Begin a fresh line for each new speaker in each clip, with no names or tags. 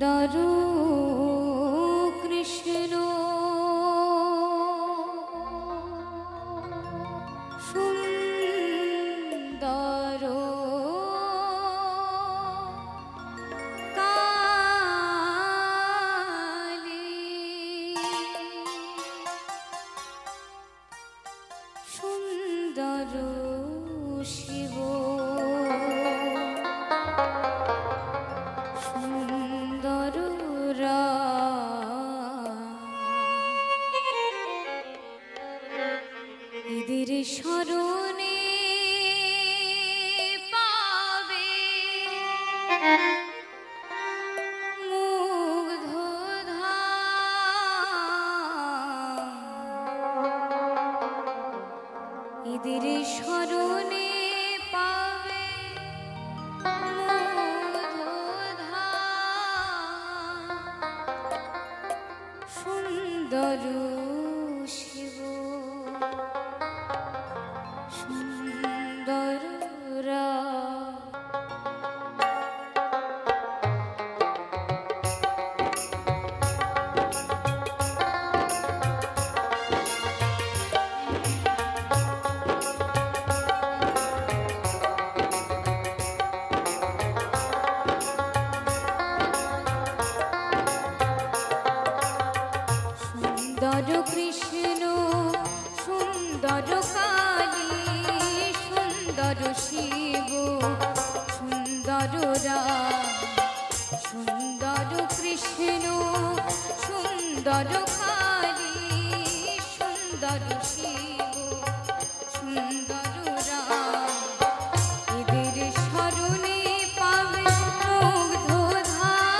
সুন্দর কৃষ্ণ সুন্দর কালী সুন্দর শিব সুন্দর এদের স্মরণে পাবে এদের স্মরণে পাবে সুন্দর শিব সুন্দর সুন্দর কৃষ্ণ সুন্দর কালী সুন্দর শিব সুন্দর রাম সুন্দর কৃষ্ণ সুন্দর কালী সুন্দর শিব সুন্দর রাম এদের স্মরণে পাবে মুগ্ধধাম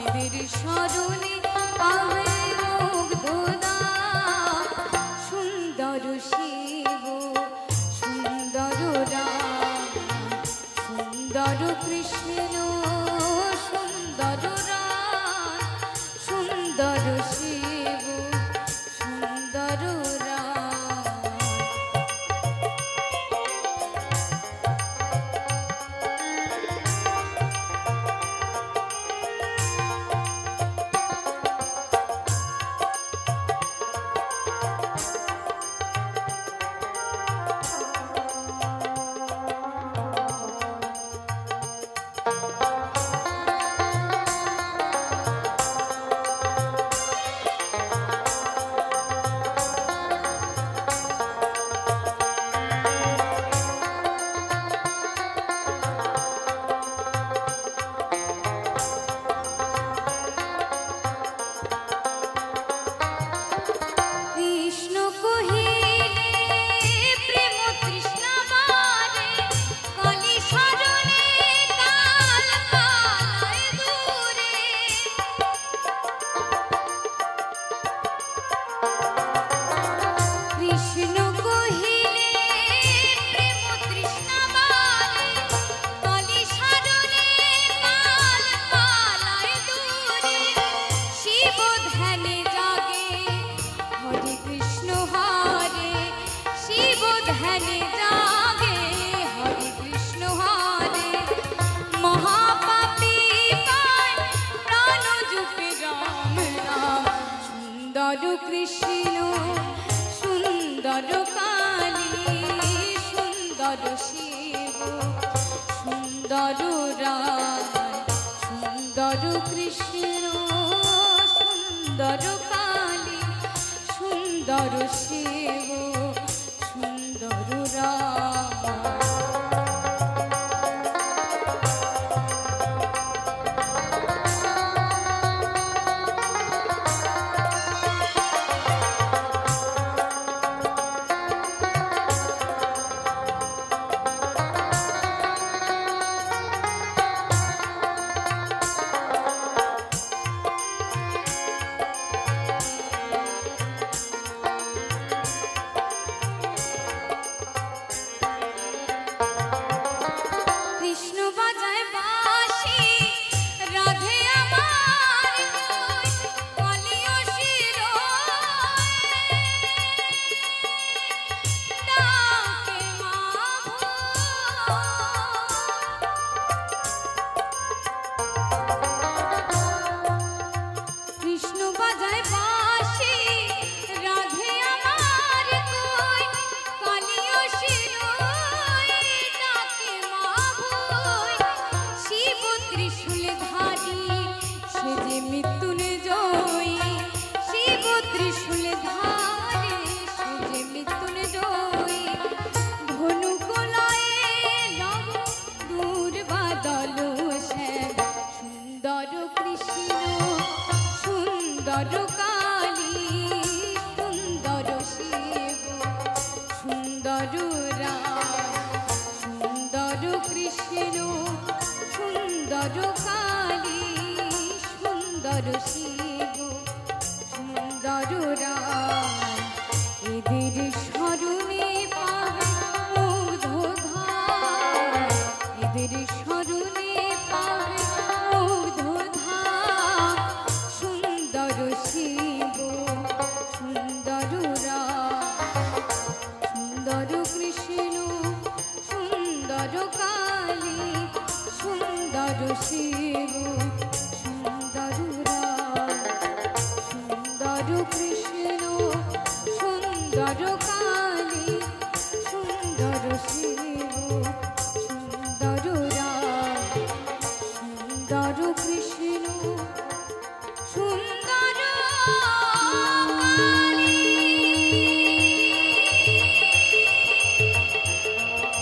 এদের স্মরণে পাবে সুন্দর শিব সুন্দর রাম সুন্দর কৃষ্ণ সুন্দর রাম সুন্দর শিব সুন্দর কৃষ্ণ সুন্দর কালী সুন্দর শিব সুন্দর রাম সুন্দর কৃষ্ণ সুন্দর কালী সুন্দর শিব সুন্দর রাম রায় এদের স্মরণে পাবে মুগ্ধ ধার এদের স্মরণে পাবে মুগ্ধ ধার সুন্দর শিব সুন্দর রায় সুন্দর কৃষ্ণ সুন্দর কালী সুন্দর শিব সুন্দর রায় সুন্দর কৃষ্ণ সুন্দর কালী সুন্দর শিব সুন্দর রায় সুন্দর কৃষ্ণ সুন্দর কালী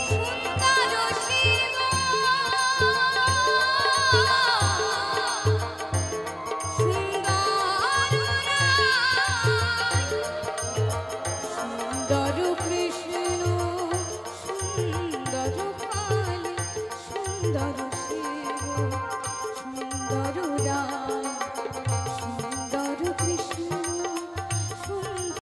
সুন্দর শিব সুন্দর রায় সুন্দর কৃষ্ণ সুন্দর কালী সুন্দর